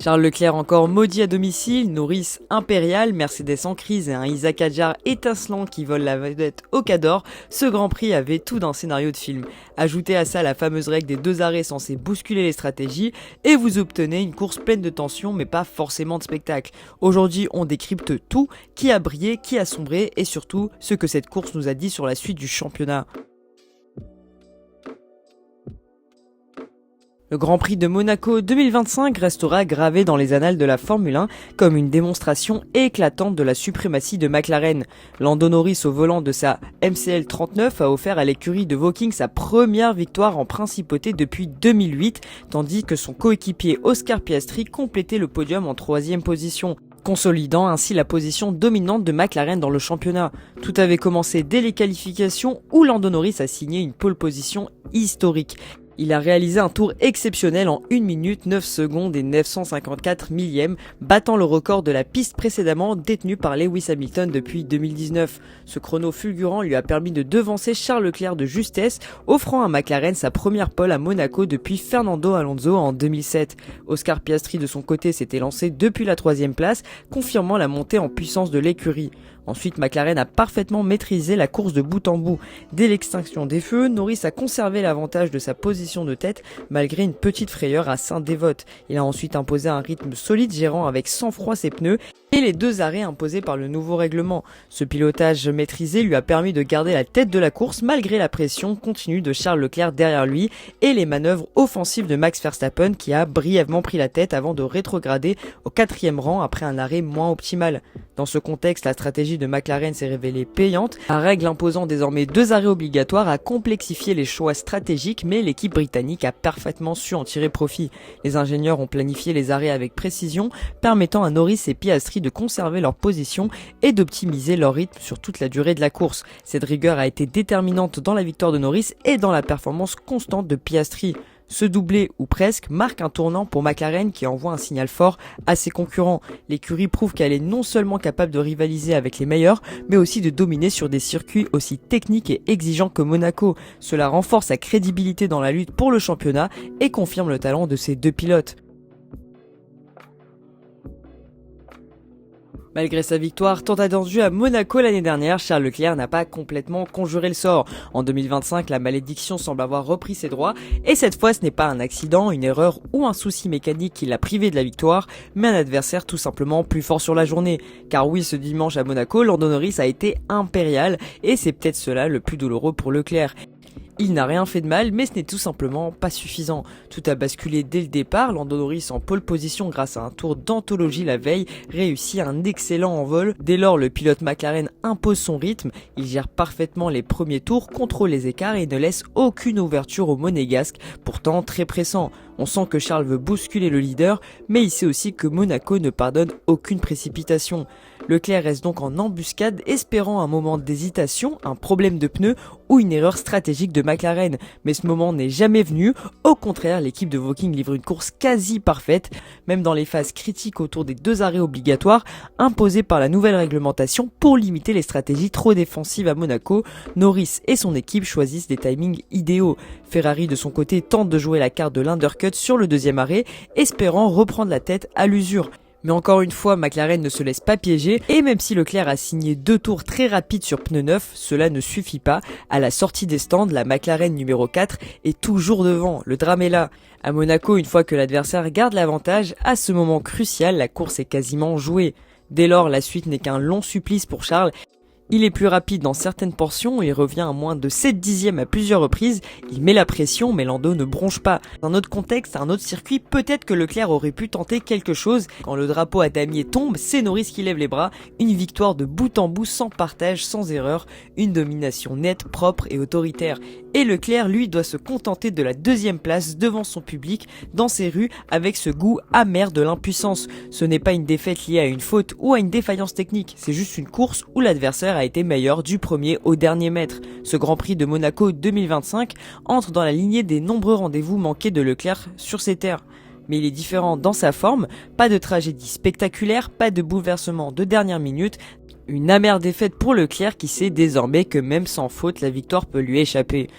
Charles Leclerc encore maudit à domicile, Norris impérial, Mercedes en crise et un Isaac Hadjar étincelant qui vole la vedette au Cador, ce Grand Prix avait tout d'un scénario de film. Ajoutez à ça la fameuse règle des 2 arrêts censée bousculer les stratégies et vous obtenez une course pleine de tension mais pas forcément de spectacle. Aujourd'hui on décrypte tout, qui a brillé, qui a sombré et surtout ce que cette course nous a dit sur la suite du championnat. Le Grand Prix de Monaco 2025 restera gravé dans les annales de la Formule 1 comme une démonstration éclatante de la suprématie de McLaren. Lando Norris au volant de sa MCL 39 a offert à l'écurie de Woking sa première victoire en principauté depuis 2008, tandis que son coéquipier Oscar Piastri complétait le podium en 3e position, consolidant ainsi la position dominante de McLaren dans le championnat. Tout avait commencé dès les qualifications où Lando Norris a signé une pole position historique. Il a réalisé un tour exceptionnel en 1 minute 9 secondes et 954 millièmes, battant le record de la piste précédemment détenu par Lewis Hamilton depuis 2019. Ce chrono fulgurant lui a permis de devancer Charles Leclerc de justesse, offrant à McLaren sa première pole à Monaco depuis Fernando Alonso en 2007. Oscar Piastri de son côté s'était lancé depuis la 3e place, confirmant la montée en puissance de l'écurie. Ensuite, McLaren a parfaitement maîtrisé la course de bout en bout. Dès l'extinction des feux, Norris a conservé l'avantage de sa position de tête malgré une petite frayeur à Saint-Dévote. Il a ensuite imposé un rythme solide gérant avec sang-froid ses pneus et les 2 arrêts imposés par le nouveau règlement. Ce pilotage maîtrisé lui a permis de garder la tête de la course malgré la pression continue de Charles Leclerc derrière lui et les manœuvres offensives de Max Verstappen qui a brièvement pris la tête avant de rétrograder au 4e rang après un arrêt moins optimal. Dans ce contexte, la stratégie de McLaren s'est révélée payante. La règle imposant désormais 2 arrêts obligatoires a complexifié les choix stratégiques, mais l'équipe britannique a parfaitement su en tirer profit. Les ingénieurs ont planifié les arrêts avec précision, permettant à Norris et Piastri de conserver leur position et d'optimiser leur rythme sur toute la durée de la course. Cette rigueur a été déterminante dans la victoire de Norris et dans la performance constante de Piastri. Ce doublé, ou presque, marque un tournant pour McLaren qui envoie un signal fort à ses concurrents. L'écurie prouve qu'elle est non seulement capable de rivaliser avec les meilleurs, mais aussi de dominer sur des circuits aussi techniques et exigeants que Monaco. Cela renforce sa crédibilité dans la lutte pour le championnat et confirme le talent de ces 2 pilotes. Malgré sa victoire tant attendue à Monaco l'année dernière, Charles Leclerc n'a pas complètement conjuré le sort. En 2025, la malédiction semble avoir repris ses droits et cette fois ce n'est pas un accident, une erreur ou un souci mécanique qui l'a privé de la victoire, mais un adversaire tout simplement plus fort sur la journée. Car oui, ce dimanche à Monaco, Lando Norris a été impérial et c'est peut-être cela le plus douloureux pour Leclerc. Il n'a rien fait de mal, mais ce n'est tout simplement pas suffisant. Tout a basculé dès le départ, Lando Norris en pole position grâce à un tour d'anthologie la veille, réussit un excellent envol. Dès lors, le pilote McLaren impose son rythme, il gère parfaitement les premiers tours, contrôle les écarts et ne laisse aucune ouverture au monégasque, pourtant très pressant. On sent que Charles veut bousculer le leader, mais il sait aussi que Monaco ne pardonne aucune précipitation. Leclerc reste donc en embuscade, espérant un moment d'hésitation, un problème de pneus ou une erreur stratégique de McLaren. Mais ce moment n'est jamais venu. Au contraire, l'équipe de Woking livre une course quasi parfaite, même dans les phases critiques autour des 2 arrêts obligatoires imposés par la nouvelle réglementation pour limiter les stratégies trop défensives à Monaco. Norris et son équipe choisissent des timings idéaux. Ferrari de son côté tente de jouer la carte de l'undercut sur le 2e arrêt, espérant reprendre la tête à l'usure. Mais encore une fois, McLaren ne se laisse pas piéger et même si Leclerc a signé 2 tours très rapides sur pneus neufs, cela ne suffit pas. À la sortie des stands, la McLaren numéro 4 est toujours devant. Le drame est là. À Monaco, une fois que l'adversaire garde l'avantage, à ce moment crucial, la course est quasiment jouée. Dès lors, la suite n'est qu'un long supplice pour Charles. Il est plus rapide dans certaines portions, il revient à moins de 7 dixièmes à plusieurs reprises, il met la pression mais Lando ne bronche pas. Dans un autre contexte, à un autre circuit, peut-être que Leclerc aurait pu tenter quelque chose. Quand le drapeau à damier tombe, c'est Norris qui lève les bras, une victoire de bout en bout sans partage, sans erreur, une domination nette, propre et autoritaire. Et Leclerc, lui, doit se contenter de la 2e place devant son public, dans ses rues, avec ce goût amer de l'impuissance. Ce n'est pas une défaite liée à une faute ou à une défaillance technique, c'est juste une course où l'adversaire a été meilleur du premier au dernier mètre. Ce Grand Prix de Monaco 2025 entre dans la lignée des nombreux rendez-vous manqués de Leclerc sur ses terres. Mais il est différent dans sa forme, pas de tragédie spectaculaire, pas de bouleversement de dernière minute, une amère défaite pour Leclerc qui sait désormais que même sans faute la victoire peut lui échapper.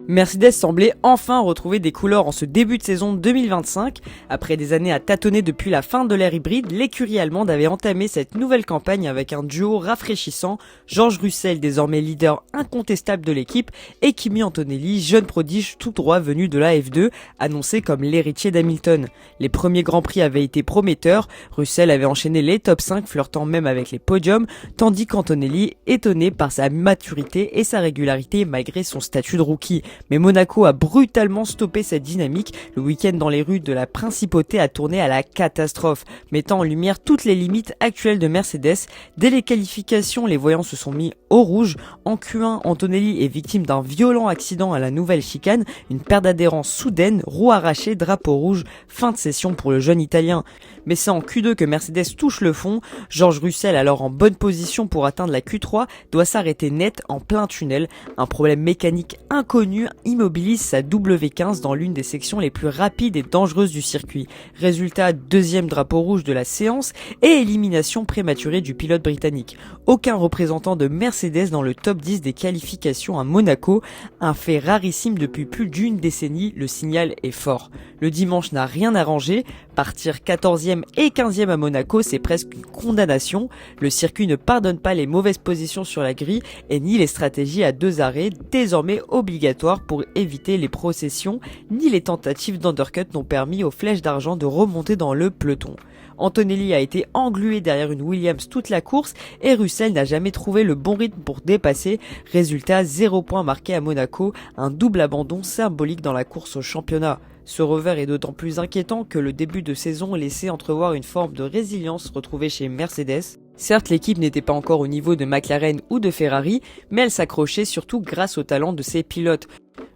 Mercedes semblait enfin retrouver des couleurs en ce début de saison 2025. Après des années à tâtonner depuis la fin de l'ère hybride, l'écurie allemande avait entamé cette nouvelle campagne avec un duo rafraîchissant, George Russell désormais leader incontestable de l'équipe et Kimi Antonelli, jeune prodige tout droit venu de la F2, annoncé comme l'héritier d'Hamilton. Les premiers Grands Prix avaient été prometteurs, Russell avait enchaîné les top 5 flirtant même avec les podiums, tandis qu'Antonelli, étonné par sa maturité et sa régularité malgré son statut de rookie. Mais Monaco a brutalement stoppé cette dynamique. Le week-end dans les rues de la principauté a tourné à la catastrophe, mettant en lumière toutes les limites actuelles de Mercedes. Dès les qualifications, les voyants se sont mis au rouge. En Q1, Antonelli est victime d'un violent accident à la nouvelle chicane, une perte d'adhérence soudaine, roue arrachée, drapeau rouge, fin de session pour le jeune Italien. Mais c'est en Q2 que Mercedes touche le fond. George Russell, alors en bonne position pour atteindre la Q3, doit s'arrêter net en plein tunnel. Un problème mécanique inconnu immobilise sa W15 dans l'une des sections les plus rapides et dangereuses du circuit. Résultat, deuxième drapeau rouge de la séance et élimination prématurée du pilote britannique. Aucun représentant de Mercedes dans le top 10 des qualifications à Monaco, un fait rarissime depuis plus d'une décennie, le signal est fort. Le dimanche n'a rien arrangé, partir 14e et 15e à Monaco, c'est presque une condamnation. Le circuit ne pardonne pas les mauvaises positions sur la grille et ni les stratégies à 2 arrêts, désormais obligatoires pour éviter les processions, ni les tentatives d'undercut n'ont permis aux flèches d'argent de remonter dans le peloton. Antonelli a été englué derrière une Williams toute la course et Russell n'a jamais trouvé le bon rythme pour dépasser. Résultat, 0 point marqué à Monaco, un double abandon symbolique dans la course au championnat. Ce revers est d'autant plus inquiétant que le début de saison laissait entrevoir une forme de résilience retrouvée chez Mercedes. Certes, l'équipe n'était pas encore au niveau de McLaren ou de Ferrari, mais elle s'accrochait surtout grâce au talent de ses pilotes.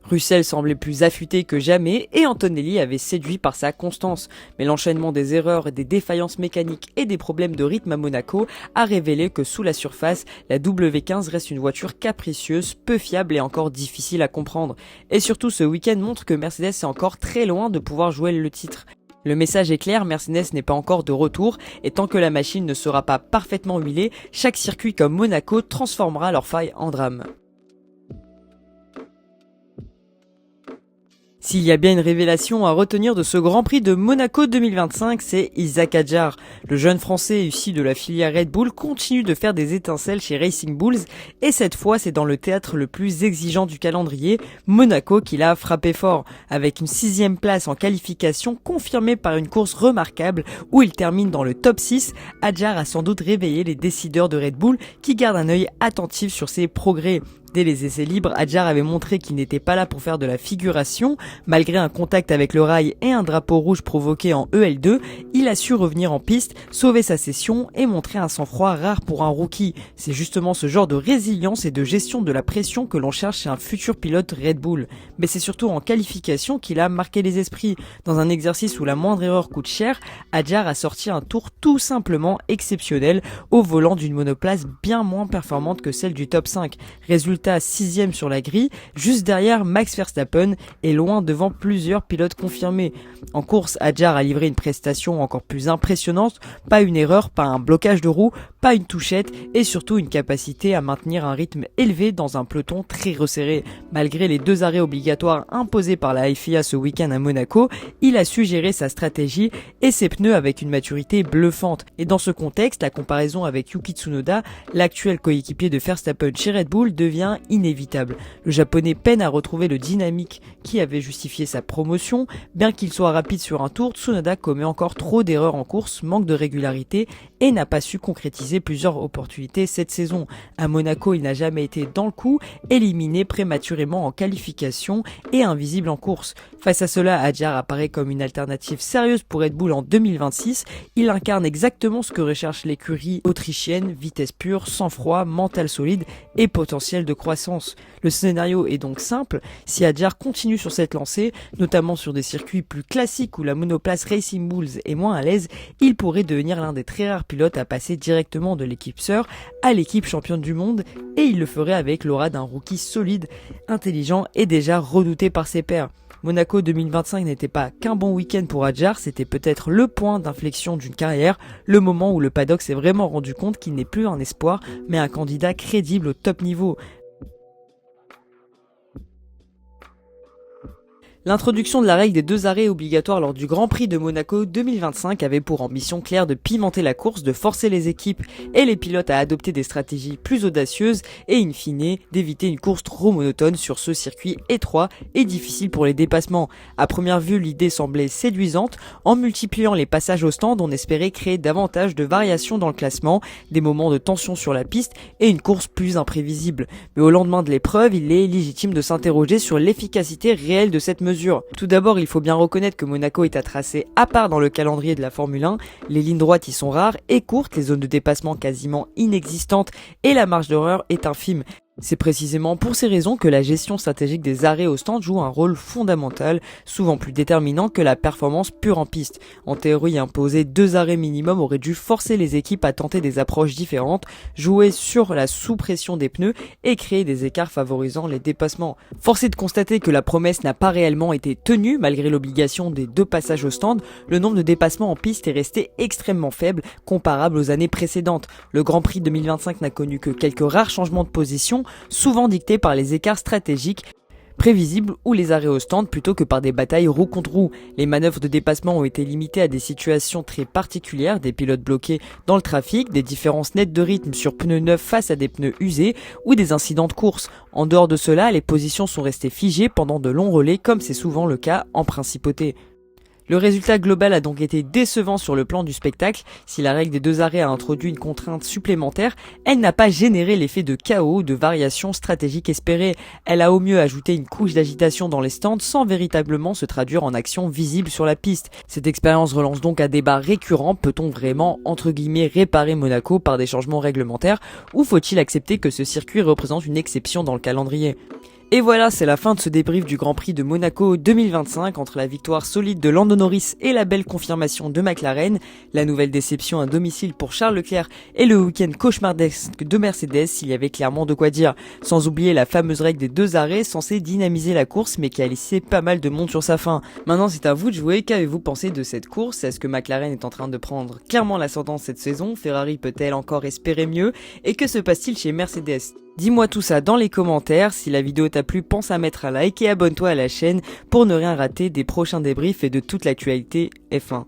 Russell semblait plus affûté que jamais et Antonelli avait séduit par sa constance. Mais l'enchaînement des erreurs, des défaillances mécaniques et des problèmes de rythme à Monaco a révélé que sous la surface, la W15 reste une voiture capricieuse, peu fiable et encore difficile à comprendre. Et surtout, ce week-end montre que Mercedes est encore très loin de pouvoir jouer le titre. Le message est clair, Mercedes n'est pas encore de retour et tant que la machine ne sera pas parfaitement huilée, chaque circuit comme Monaco transformera leur faille en drame. S'il y a bien une révélation à retenir de ce Grand Prix de Monaco 2025, c'est Isack Hadjar. Le jeune Français issu de la filière Red Bull continue de faire des étincelles chez Racing Bulls et cette fois c'est dans le théâtre le plus exigeant du calendrier, Monaco, qu'il a frappé fort. Avec une 6e place en qualification confirmée par une course remarquable où il termine dans le top 6, Hadjar a sans doute réveillé les décideurs de Red Bull qui gardent un œil attentif sur ses progrès. Dès les essais libres, Hadjar avait montré qu'il n'était pas là pour faire de la figuration. Malgré un contact avec le rail et un drapeau rouge provoqué en EL2, il a su revenir en piste, sauver sa session et montrer un sang-froid rare pour un rookie. C'est justement ce genre de résilience et de gestion de la pression que l'on cherche chez un futur pilote Red Bull. Mais c'est surtout en qualification qu'il a marqué les esprits. Dans un exercice où la moindre erreur coûte cher, Hadjar a sorti un tour tout simplement exceptionnel au volant d'une monoplace bien moins performante que celle du top 5. Résultat, 6e sur la grille, juste derrière Max Verstappen et loin devant plusieurs pilotes confirmés. En course, Hadjar a livré une prestation encore plus impressionnante, pas une erreur, pas un blocage de roue, pas une touchette et surtout une capacité à maintenir un rythme élevé dans un peloton très resserré. Malgré les 2 arrêts obligatoires imposés par la FIA ce week-end à Monaco, il a su gérer sa stratégie et ses pneus avec une maturité bluffante. Et dans ce contexte, la comparaison avec Yuki Tsunoda, l'actuel coéquipier de Verstappen chez Red Bull, devient inévitable. Le japonais peine à retrouver le dynamique qui avait justifié sa promotion. Bien qu'il soit rapide sur un tour, Tsunoda commet encore trop d'erreurs en course, manque de régularité et n'a pas su concrétiser plusieurs opportunités cette saison. À Monaco, il n'a jamais été dans le coup, éliminé prématurément en qualification et invisible en course. Face à cela, Hadjar apparaît comme une alternative sérieuse pour Red Bull en 2026. Il incarne exactement ce que recherche l'écurie autrichienne, vitesse pure, sang-froid, mental solide et potentiel de croissance. Le scénario est donc simple, si Hadjar continue sur cette lancée, notamment sur des circuits plus classiques où la monoplace Racing Bulls est moins à l'aise, il pourrait devenir l'un des très rares pilotes à passer directement de l'équipe sœur à l'équipe championne du monde et il le ferait avec l'aura d'un rookie solide, intelligent et déjà redouté par ses pairs. Monaco 2025 n'était pas qu'un bon week-end pour Hadjar, c'était peut-être le point d'inflexion d'une carrière, le moment où le paddock s'est vraiment rendu compte qu'il n'est plus un espoir, mais un candidat crédible au top niveau. L'introduction de la règle des 2 arrêts obligatoires lors du Grand Prix de Monaco 2025 avait pour ambition claire de pimenter la course, de forcer les équipes et les pilotes à adopter des stratégies plus audacieuses et in fine d'éviter une course trop monotone sur ce circuit étroit et difficile pour les dépassements. À première vue, l'idée semblait séduisante. En multipliant les passages au stand, on espérait créer davantage de variations dans le classement, des moments de tension sur la piste et une course plus imprévisible. Mais au lendemain de l'épreuve, il est légitime de s'interroger sur l'efficacité réelle de cette mesure. Tout d'abord, il faut bien reconnaître que Monaco est un tracé à part dans le calendrier de la Formule 1. Les lignes droites y sont rares et courtes, les zones de dépassement quasiment inexistantes et la marge d'erreur est infime. C'est précisément pour ces raisons que la gestion stratégique des arrêts au stand joue un rôle fondamental, souvent plus déterminant que la performance pure en piste. En théorie, imposer 2 arrêts minimum aurait dû forcer les équipes à tenter des approches différentes, jouer sur la sous-pression des pneus et créer des écarts favorisant les dépassements. Force est de constater que la promesse n'a pas réellement été tenue malgré l'obligation des 2 passages au stand. Le nombre de dépassements en piste est resté extrêmement faible, comparable aux années précédentes. Le Grand Prix 2025 n'a connu que quelques rares changements de position, souvent dictés par les écarts stratégiques prévisibles ou les arrêts au stand plutôt que par des batailles roue contre roue. Les manœuvres de dépassement ont été limitées à des situations très particulières, des pilotes bloqués dans le trafic, des différences nettes de rythme sur pneus neufs face à des pneus usés ou des incidents de course. En dehors de cela, les positions sont restées figées pendant de longs relais comme c'est souvent le cas en principauté. Le résultat global a donc été décevant sur le plan du spectacle. Si la règle des 2 arrêts a introduit une contrainte supplémentaire, elle n'a pas généré l'effet de chaos ou de variation stratégique espérée. Elle a au mieux ajouté une couche d'agitation dans les stands sans véritablement se traduire en action visible sur la piste. Cette expérience relance donc un débat récurrent. Peut-on vraiment, entre guillemets, réparer Monaco par des changements réglementaires ou faut-il accepter que ce circuit représente une exception dans le calendrier ? Et voilà, c'est la fin de ce débrief du Grand Prix de Monaco 2025 entre la victoire solide de Lando Norris et la belle confirmation de McLaren, la nouvelle déception à domicile pour Charles Leclerc et le week-end cauchemardesque de Mercedes, il y avait clairement de quoi dire. Sans oublier la fameuse règle des 2 arrêts censée dynamiser la course mais qui a laissé pas mal de monde sur sa fin. Maintenant c'est à vous de jouer, qu'avez-vous pensé de cette course? Est-ce que McLaren est en train de prendre clairement l'ascendant cette saison? Ferrari peut-elle encore espérer mieux? Et que se passe-t-il chez Mercedes? Dis-moi tout ça dans les commentaires. Si la vidéo t'a plu, pense à mettre un like et abonne-toi à la chaîne pour ne rien rater des prochains débriefs et de toute l'actualité F1.